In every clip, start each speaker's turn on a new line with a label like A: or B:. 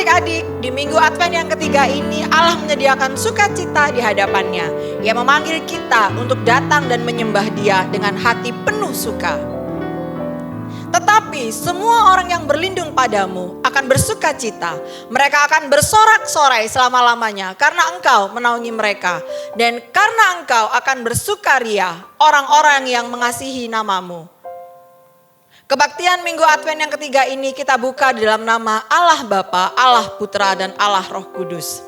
A: Adik-adik, di minggu Advent yang ketiga ini Allah menyediakan sukacita di hadapannya. Ia memanggil kita untuk datang dan menyembah Dia dengan hati penuh suka. Tetapi semua orang yang berlindung padamu akan bersukacita. Mereka akan bersorak-sorai selama-lamanya karena Engkau menaungi mereka. Dan karena Engkau akan bersukaria orang-orang yang mengasihi namamu. Kebaktian minggu Advent yang ketiga ini kita buka di dalam nama Allah Bapa, Allah Putra, dan Allah Roh Kudus.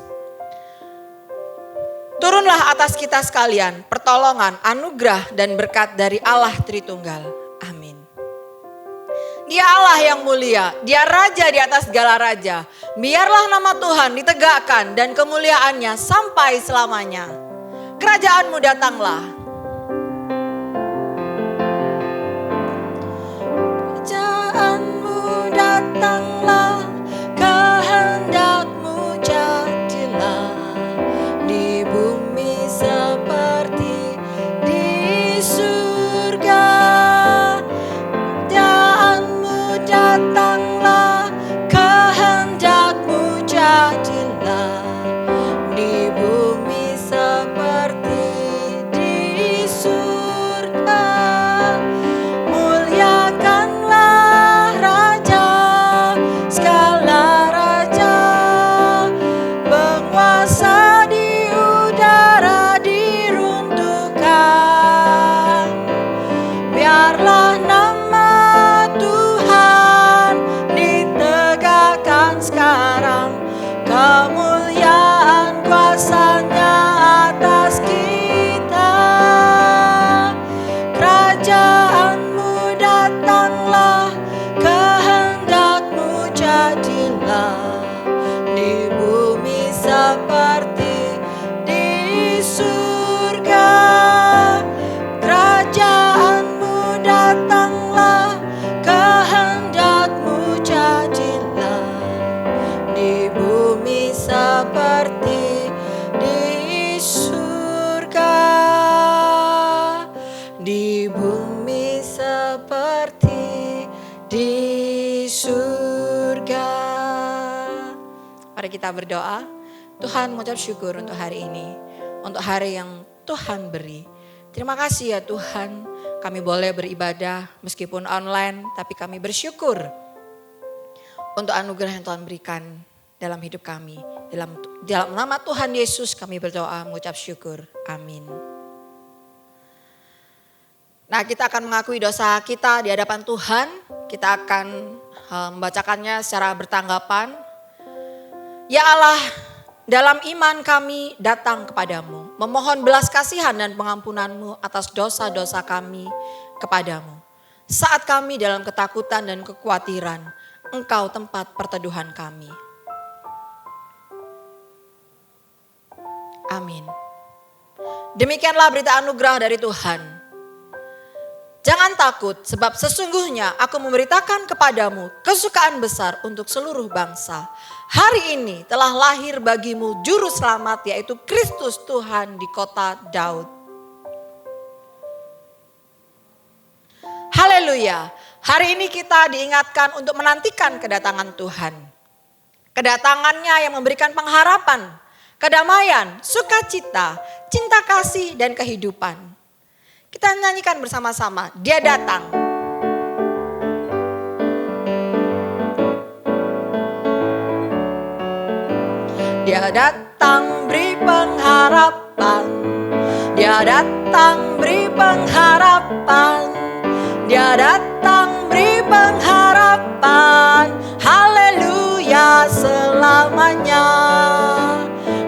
A: Turunlah atas kita sekalian pertolongan, anugerah, dan berkat dari Allah Tritunggal. Amin. Dia Allah yang mulia, Dia Raja di atas segala raja. Biarlah nama Tuhan ditegakkan dan kemuliaannya sampai selamanya. Kerajaanmu datanglah. Kerajaanmu datanglah, kehendakmu jadilah di bumi seperti di surga. Kerajaanmu datanglah, kehendakmu jadilah di bumi seperti di surga. Muliakanlah Raja, segala raja, penguasa di udara diruntuhkan. Biarlah nama Tuhan ditegakkan sekarang, kemuliaan kuasa-Nya atas kita. Kerajaanmu datanglah, kehendakmu jadilah di bumi seperti di surga. Kerajaanmu datanglah, kehendakmu jadilah di bumi seperti di surga. Di bumi seperti di surga. Mari kita berdoa. Tuhan, mengucap syukur untuk hari ini, untuk hari yang Tuhan beri. Terima kasih ya Tuhan, kami boleh beribadah meskipun online, tapi kami bersyukur untuk anugerah yang Tuhan berikan dalam hidup kami. Dalam nama Tuhan Yesus kami berdoa, mengucap syukur. Amin. Nah, kita akan mengakui dosa kita di hadapan Tuhan. Kita akan membacakannya secara bertanggapan. Ya Allah, dalam iman kami datang kepadamu, memohon belas kasihan dan pengampunan-Mu atas dosa-dosa kami kepadamu. Saat kami dalam ketakutan dan kekhawatiran, Engkau tempat perteduhan kami. Amin. Demikianlah berita anugerah dari Tuhan. Jangan takut, sebab sesungguhnya aku memberitakan kepadamu kesukaan besar untuk seluruh bangsa. Hari ini telah lahir bagimu juru selamat, yaitu Kristus Tuhan di kota Daud. Haleluya. Hari ini kita diingatkan untuk menantikan kedatangan Tuhan. Kedatangannya yang memberikan pengharapan, kedamaian, sukacita, cinta kasih, dan kehidupan. Kita nyanyikan bersama-sama, Dia datang. Dia datang beri pengharapan. Dia datang beri pengharapan. Dia datang beri pengharapan. Haleluya selamanya.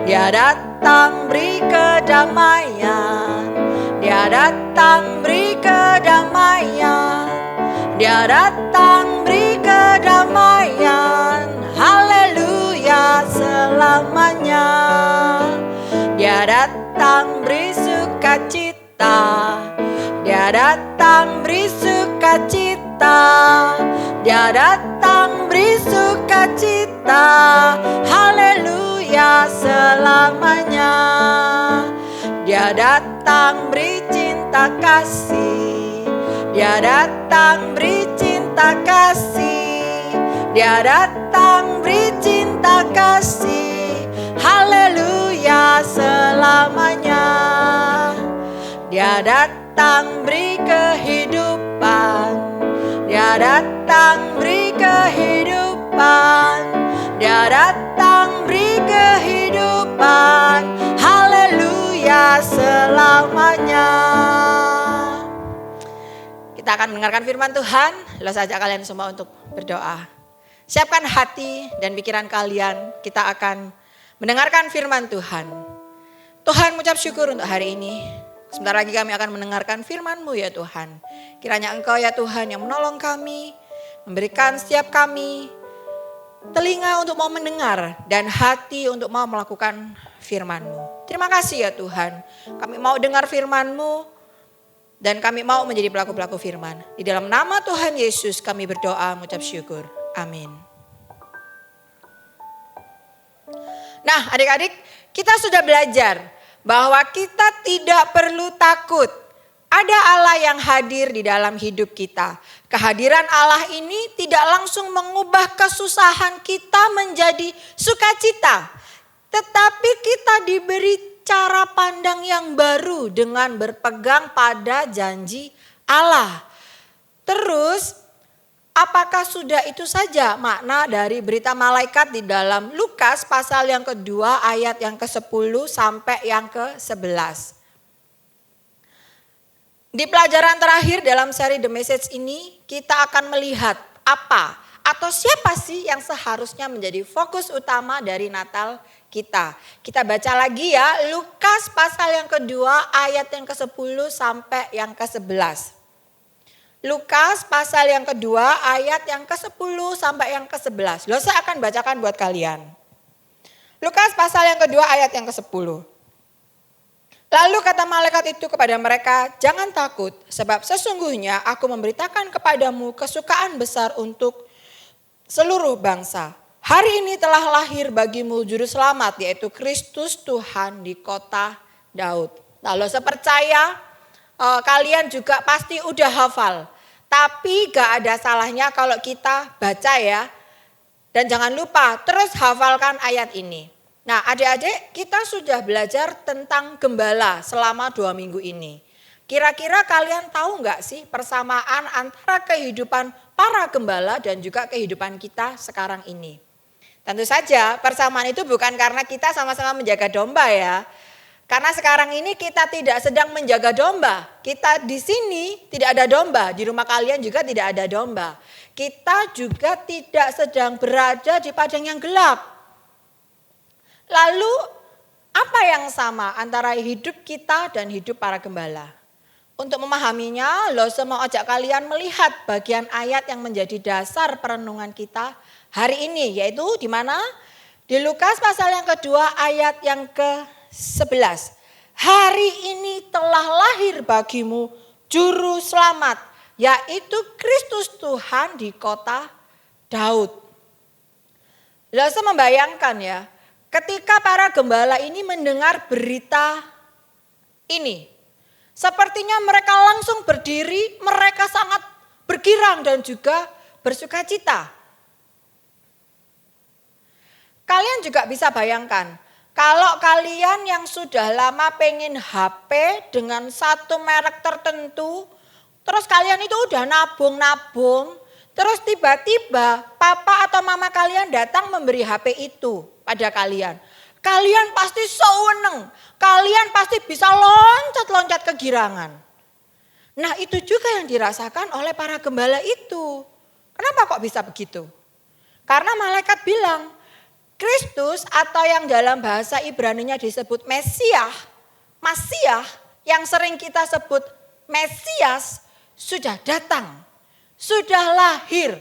A: Dia datang beri kedamaian. Dia datang beri kedamaian. Dia datang beri kedamaian. Haleluya selamanya. Dia datang beri sukacita. Dia datang beri sukacita. Dia datang beri sukacita. Haleluya selamanya. Dia datang beri cinta kasih. Dia datang beri cinta kasih. Dia datang beri cinta cinta kasih, haleluya selamanya. Dia datang beri kehidupan, Dia datang beri kehidupan, Dia datang beri kehidupan, haleluya selamanya. Kita akan mendengarkan firman Tuhan. Lalu saja kalian semua untuk berdoa. Siapkan hati dan pikiran kalian. Kita akan mendengarkan firman Tuhan. Tuhan, mengucap syukur untuk hari ini. Sebentar lagi kami akan mendengarkan firman-Mu ya Tuhan. Kiranya Engkau ya Tuhan yang menolong kami, memberikan setiap kami telinga untuk mau mendengar dan hati untuk mau melakukan firman-Mu. Terima kasih ya Tuhan. Kami mau dengar firman-Mu. Dan kami mau menjadi pelaku-pelaku firman. Di dalam nama Tuhan Yesus kami berdoa mengucap syukur. Amin. Nah adik-adik, kita sudah belajar bahwa kita tidak perlu takut. Ada Allah yang hadir di dalam hidup kita. Kehadiran Allah ini tidak langsung mengubah kesusahan kita menjadi sukacita. Tetapi kita diberi cara pandang yang baru dengan berpegang pada janji Allah. Terus, apakah sudah itu saja makna dari berita malaikat di dalam Lukas pasal yang kedua ayat yang ke-10 sampai yang ke-11. Di pelajaran terakhir dalam seri The Message ini, kita akan melihat apa atau siapa sih yang seharusnya menjadi fokus utama dari Natal kita. Kita baca lagi ya, Lukas pasal yang kedua ayat yang ke-10 sampai yang ke-11. Lukas pasal yang kedua ayat yang ke-10 sampai yang ke-11. Loh, saya akan bacakan buat kalian. Lukas pasal yang kedua ayat yang ke-10. Lalu kata malaikat itu kepada mereka, jangan takut, sebab sesungguhnya aku memberitakan kepadamu kesukaan besar untuk seluruh bangsa. Hari ini telah lahir bagimu juru selamat, yaitu Kristus Tuhan di kota Daud. Lalu saya percaya kalian juga pasti udah hafal. Tapi gak ada salahnya kalau kita baca ya. Dan jangan lupa terus hafalkan ayat ini. Nah adik-adik, kita sudah belajar tentang gembala selama 2 minggu ini. Kira-kira kalian tahu gak sih persamaan antara kehidupan para gembala dan juga kehidupan kita sekarang ini? Tentu saja persamaan itu bukan karena kita sama-sama menjaga domba ya. Karena sekarang ini kita tidak sedang menjaga domba. Kita di sini tidak ada domba, di rumah kalian juga tidak ada domba. Kita juga tidak sedang berada di padang yang gelap. Lalu apa yang sama antara hidup kita dan hidup para gembala? Untuk memahaminya, Lose mau ajak kalian melihat bagian ayat yang menjadi dasar perenungan kita hari ini, yaitu di mana? Di Lukas pasal yang kedua ayat yang ke-11. Hari ini telah lahir bagimu juru selamat, yaitu Kristus Tuhan di kota Daud. Lose membayangkan ya, ketika para gembala ini mendengar berita ini, sepertinya mereka langsung berdiri, mereka sangat bergirang dan juga bersukacita. Kalian juga bisa bayangkan, kalau kalian yang sudah lama pengen HP dengan satu merek tertentu, terus kalian itu udah nabung-nabung, terus tiba-tiba papa atau mama kalian datang memberi HP itu pada kalian. Kalian pasti seneng, kalian pasti bisa loncat-loncat kegirangan. Nah itu juga yang dirasakan oleh para gembala itu. Kenapa kok bisa begitu? Karena malaikat bilang, Kristus atau yang dalam bahasa Ibrani-nya disebut Mesias, yang sering kita sebut Mesias, sudah datang, sudah lahir.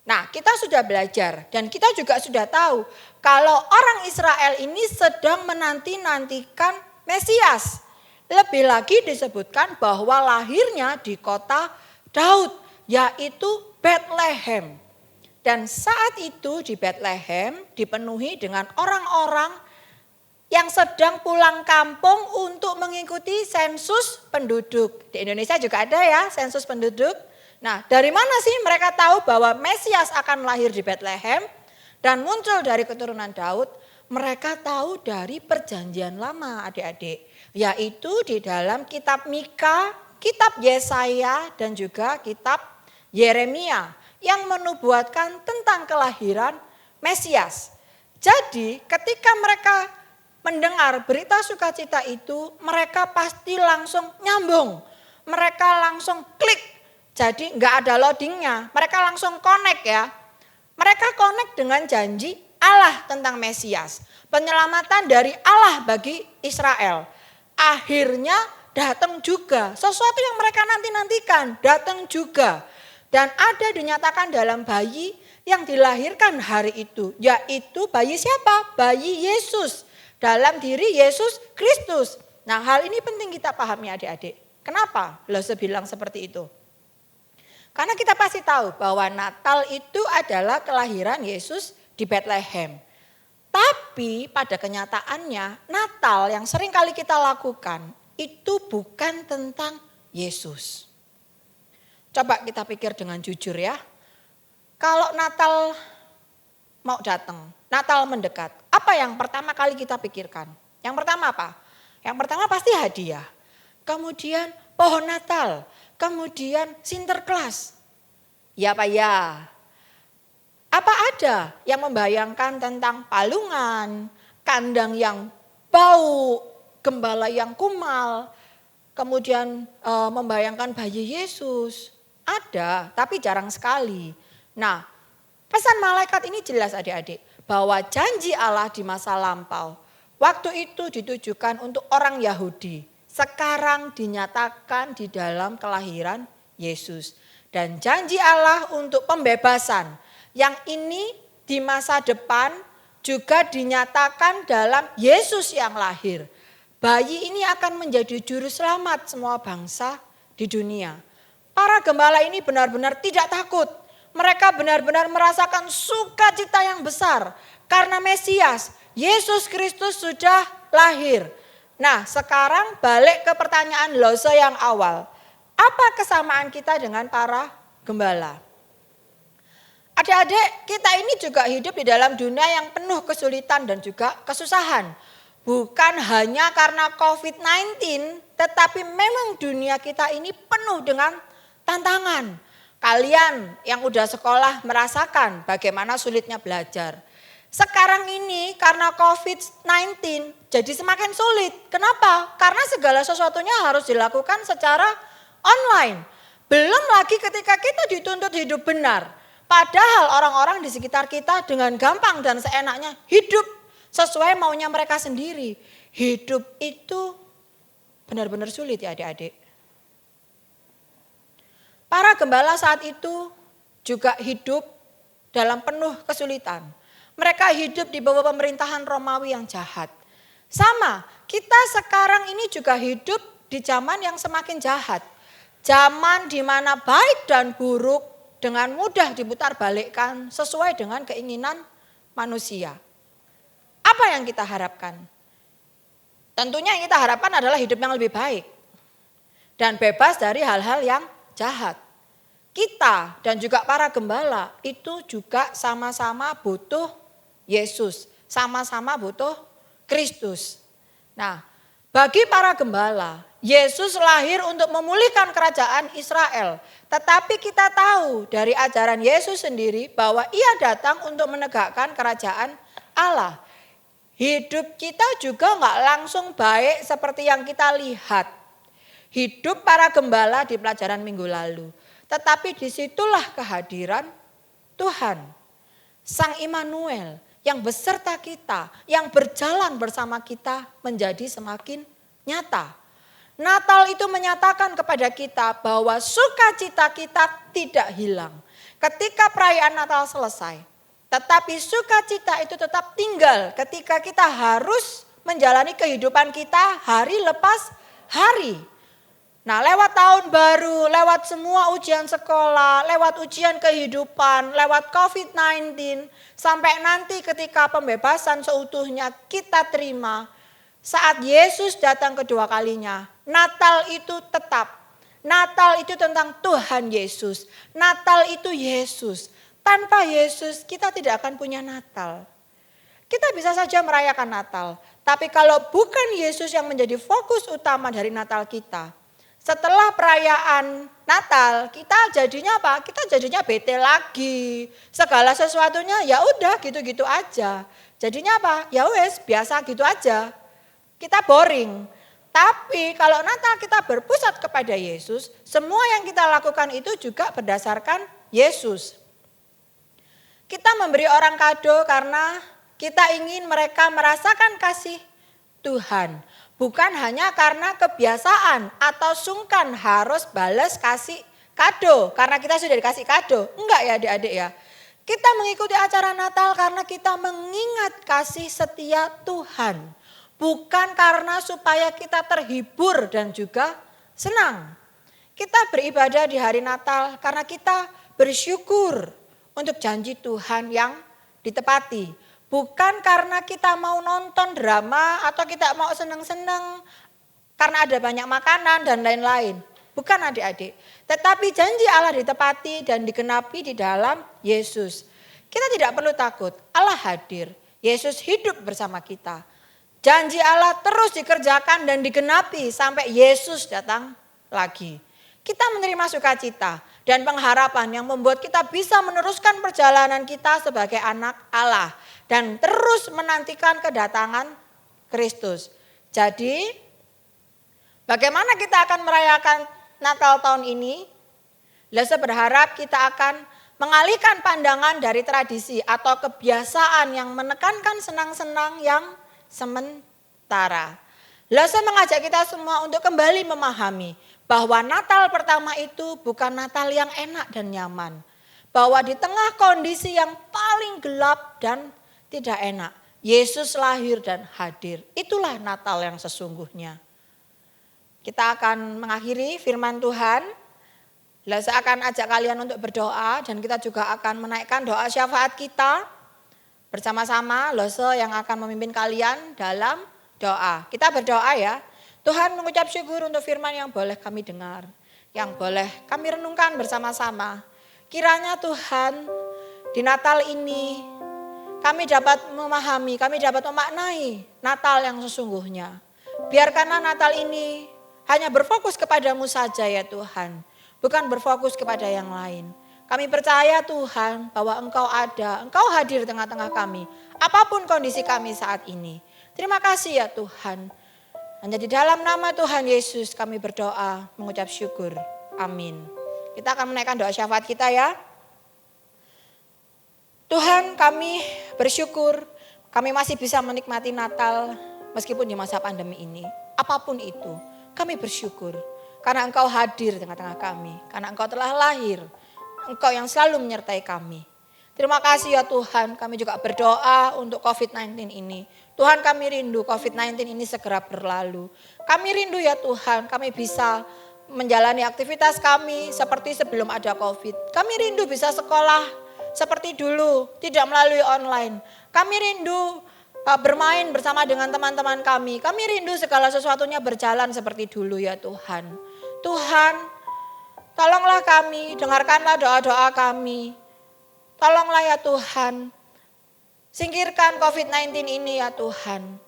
A: Nah kita sudah belajar dan kita juga sudah tahu kalau orang Israel ini sedang menanti-nantikan Mesias. Lebih lagi disebutkan bahwa lahirnya di kota Daud, yaitu Bethlehem. Dan saat itu di Bethlehem dipenuhi dengan orang-orang yang sedang pulang kampung untuk mengikuti sensus penduduk. Di Indonesia juga ada ya sensus penduduk. Nah dari mana sih mereka tahu bahwa Mesias akan lahir di Bethlehem? dan muncul dari keturunan Daud, mereka tahu dari perjanjian lama adik-adik. Yaitu di dalam kitab Mika, kitab Yesaya dan juga kitab Yeremia yang menubuatkan tentang kelahiran Mesias. Jadi ketika mereka mendengar berita sukacita itu, mereka pasti langsung nyambung. Mereka langsung klik. Jadi enggak ada loadingnya, mereka langsung connect ya. Mereka connect dengan janji Allah tentang Mesias. Penyelamatan dari Allah bagi Israel. Akhirnya datang juga. Sesuatu yang mereka nanti-nantikan datang juga. Dan ada dinyatakan dalam bayi yang dilahirkan hari itu. Yaitu bayi siapa? Bayi Yesus. Dalam diri Yesus Kristus. Nah, hal ini penting kita pahami adik-adik. Kenapa Lose bilang seperti itu? Karena kita pasti tahu bahwa Natal itu adalah kelahiran Yesus di Bethlehem. Tapi pada kenyataannya Natal yang sering kali kita lakukan itu bukan tentang Yesus. Coba kita pikir dengan jujur ya. Kalau Natal mau datang, Natal mendekat, apa yang pertama kali kita pikirkan? Yang pertama apa? Yang pertama pasti hadiah. Kemudian pohon Natal. Kemudian Sinterklas. Ya Pak ya. Apa ada yang membayangkan tentang palungan, kandang yang bau, gembala yang kumal, kemudian membayangkan bayi Yesus? Ada, tapi jarang sekali. Nah, pesan malaikat ini jelas adik-adik, bahwa janji Allah di masa lampau, waktu itu ditujukan untuk orang Yahudi. Sekarang dinyatakan di dalam kelahiran Yesus. Dan janji Allah untuk pembebasan yang ini di masa depan juga dinyatakan dalam Yesus yang lahir. Bayi ini akan menjadi juru selamat semua bangsa di dunia. Para gembala ini benar-benar tidak takut. Mereka benar-benar merasakan sukacita yang besar karena Mesias, Yesus Kristus sudah lahir. Nah, sekarang balik ke pertanyaan Lose yang awal. Apa kesamaan kita dengan para gembala? Adik-adik, kita ini juga hidup di dalam dunia yang penuh kesulitan dan juga kesusahan. Bukan hanya karena COVID-19, tetapi memang dunia kita ini penuh dengan tantangan. Kalian yang udah sekolah merasakan bagaimana sulitnya belajar. Sekarang ini karena COVID-19 jadi semakin sulit. Kenapa? Karena segala sesuatunya harus dilakukan secara online. Belum lagi ketika kita dituntut hidup benar. Padahal orang-orang di sekitar kita dengan gampang dan seenaknya hidup sesuai maunya mereka sendiri. Hidup itu benar-benar sulit ya adik-adik. Para gembala saat itu juga hidup dalam penuh kesulitan. Mereka hidup di bawah pemerintahan Romawi yang jahat. Sama, kita sekarang ini juga hidup di zaman yang semakin jahat. Zaman di mana baik dan buruk dengan mudah diputarbalikkan sesuai dengan keinginan manusia. Apa yang kita harapkan? Tentunya yang kita harapkan adalah hidup yang lebih baik. Dan bebas dari hal-hal yang jahat. Kita dan juga para gembala itu juga sama-sama butuh Yesus, sama-sama butuh Kristus. Nah, bagi para gembala, Yesus lahir untuk memulihkan kerajaan Israel. Tetapi kita tahu dari ajaran Yesus sendiri bahwa ia datang untuk menegakkan kerajaan Allah. Hidup kita juga enggak langsung baik seperti yang kita lihat. Hidup para gembala di pelajaran minggu lalu. Tetapi disitulah kehadiran Tuhan, Sang Immanuel, yang beserta kita, yang berjalan bersama kita menjadi semakin nyata. Natal itu menyatakan kepada kita bahwa sukacita kita tidak hilang ketika perayaan Natal selesai. Tetapi sukacita itu tetap tinggal ketika kita harus menjalani kehidupan kita hari lepas hari. Nah, lewat tahun baru, lewat semua ujian sekolah, lewat ujian kehidupan, lewat COVID-19, sampai nanti ketika pembebasan seutuhnya kita terima, saat Yesus datang kedua kalinya, Natal itu tetap. Natal itu tentang Tuhan Yesus. Natal itu Yesus. Tanpa Yesus kita tidak akan punya Natal. Kita bisa saja merayakan Natal. Tapi kalau bukan Yesus yang menjadi fokus utama dari Natal kita. Setelah perayaan Natal kita jadinya apa? Kita jadinya bete lagi. Segala sesuatunya ya udah gitu-gitu aja. Jadinya apa? Ya wes biasa gitu aja. Kita boring. Tapi kalau Natal kita berpusat kepada Yesus, semua yang kita lakukan itu juga berdasarkan Yesus. Kita memberi orang kado karena kita ingin mereka merasakan kasih Tuhan. Bukan hanya karena kebiasaan atau sungkan harus balas kasih kado. Karena kita sudah dikasih kado. Enggak ya adik-adik ya. Kita mengikuti acara Natal karena kita mengingat kasih setia Tuhan. Bukan karena supaya kita terhibur dan juga senang. Kita beribadah di hari Natal karena kita bersyukur untuk janji Tuhan yang ditepati. Bukan karena kita mau nonton drama atau kita mau senang-senang karena ada banyak makanan dan lain-lain. Bukan adik-adik. Tetapi janji Allah ditepati dan digenapi di dalam Yesus. Kita tidak perlu takut. Allah hadir. Yesus hidup bersama kita. Janji Allah terus dikerjakan dan digenapi sampai Yesus datang lagi. Kita menerima sukacita dan pengharapan yang membuat kita bisa meneruskan perjalanan kita sebagai anak Allah. Dan terus menantikan kedatangan Kristus. Jadi bagaimana kita akan merayakan Natal tahun ini? Saya berharap kita akan mengalihkan pandangan dari tradisi atau kebiasaan yang menekankan senang-senang yang sementara. Saya mengajak kita semua untuk kembali memahami bahwa Natal pertama itu bukan Natal yang enak dan nyaman. Bahwa di tengah kondisi yang paling gelap dan tidak enak, Yesus lahir dan hadir. Itulah Natal yang sesungguhnya. Kita akan mengakhiri firman Tuhan. Saya akan ajak kalian untuk berdoa dan kita juga akan menaikkan doa syafaat kita. Bersama-sama Lose yang akan memimpin kalian dalam doa. Kita berdoa ya. Tuhan mengucap syukur untuk firman yang boleh kami dengar. Yang boleh kami renungkan bersama-sama. Kiranya Tuhan di Natal ini kami dapat memahami, kami dapat memaknai Natal yang sesungguhnya. Biarkanlah Natal ini hanya berfokus kepadamu saja ya Tuhan. Bukan berfokus kepada yang lain. Kami percaya Tuhan bahwa Engkau ada, Engkau hadir di tengah-tengah kami. Apapun kondisi kami saat ini. Terima kasih ya Tuhan. Hanya di dalam nama Tuhan Yesus kami berdoa, mengucap syukur. Amin. Kita akan menaikkan doa syafaat kita ya. Tuhan kami bersyukur, kami masih bisa menikmati Natal meskipun di masa pandemi ini. Apapun itu, kami bersyukur. Karena Engkau hadir di tengah-tengah kami. Karena Engkau telah lahir. Engkau yang selalu menyertai kami. Terima kasih ya Tuhan, kami juga berdoa untuk COVID-19 ini. Tuhan kami rindu COVID-19 ini segera berlalu. Kami rindu ya Tuhan, kami bisa menjalani aktivitas kami seperti sebelum ada COVID. Kami rindu bisa sekolah seperti dulu, tidak melalui online. Kami rindu bermain bersama dengan teman-teman kami. Kami rindu segala sesuatunya berjalan seperti dulu ya Tuhan. Tuhan, tolonglah kami, dengarkanlah doa-doa kami. Tolonglah ya Tuhan, singkirkan COVID-19 ini ya Tuhan.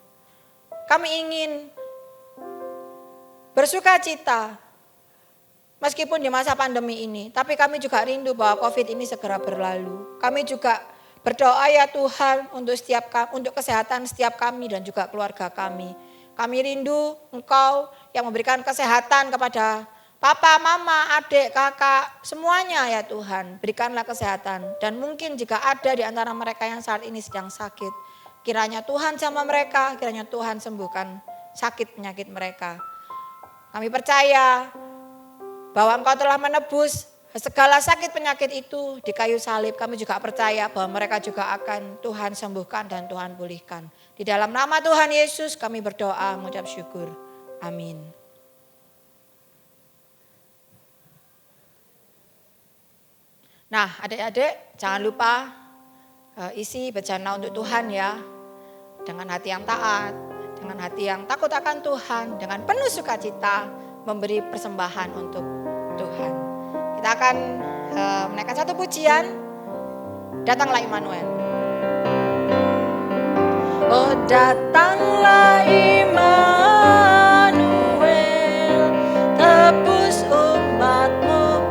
A: Kami ingin bersuka cita meskipun di masa pandemi ini. Tapi kami juga rindu bahwa COVID ini segera berlalu. Kami juga berdoa ya Tuhan untuk kesehatan setiap kami dan juga keluarga kami. Kami rindu Engkau yang memberikan kesehatan kepada Papa, Mama, adik, kakak, semuanya ya Tuhan. Berikanlah kesehatan. Dan mungkin jika ada di antara mereka yang saat ini sedang sakit. Kiranya Tuhan sama mereka, kiranya Tuhan sembuhkan sakit penyakit mereka. Kami percaya bahwa Engkau telah menebus segala sakit penyakit itu di kayu salib. Kami juga percaya bahwa mereka juga akan Tuhan sembuhkan dan Tuhan pulihkan. Di dalam nama Tuhan Yesus kami berdoa mengucap syukur. Amin. Nah adik-adik jangan lupa isi bejana untuk Tuhan ya. Dengan hati yang taat, dengan hati yang takut akan Tuhan, dengan penuh sukacita memberi persembahan untuk Tuhan. Kita akan menaikkan satu pujian Datanglah Immanuel. Oh datanglah Immanuel, tebus umatmu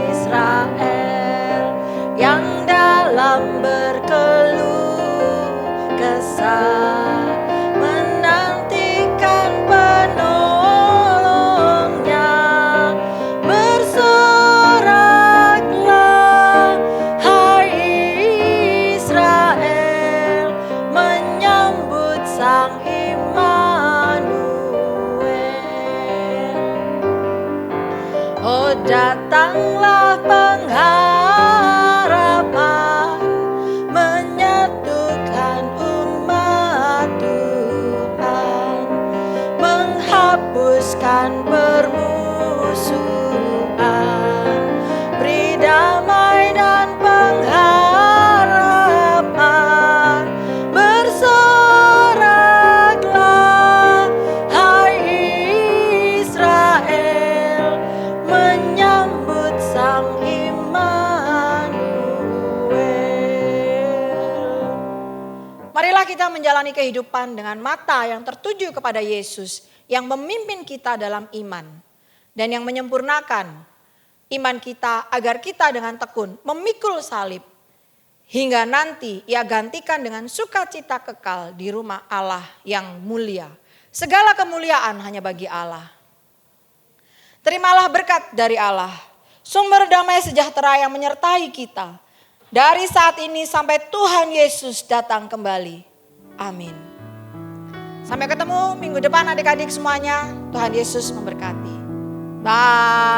A: Israel, yang dalam berkeluh kesah menantikan penolongnya. Bersoraklah hai Israel, menyambut Sang Immanuel. Oh datanglah pengharapan, menyatukan umat Tuhan, menghapuskan permusuhan, beri damai dan pengharapan. Bersoraklah hai Israel, menyambut Sang Immanuel. Marilah kita menjalani kehidupan dengan mata yang tertuju kepada Yesus yang memimpin kita dalam iman dan yang menyempurnakan iman kita agar kita dengan tekun memikul salib hingga nanti Ia gantikan dengan sukacita kekal di rumah Allah yang mulia. Segala kemuliaan hanya bagi Allah. Terimalah berkat dari Allah, sumber damai sejahtera yang menyertai kita dari saat ini sampai Tuhan Yesus datang kembali. Amin. Sampai ketemu minggu depan adik-adik semuanya. Tuhan Yesus memberkati. Bye.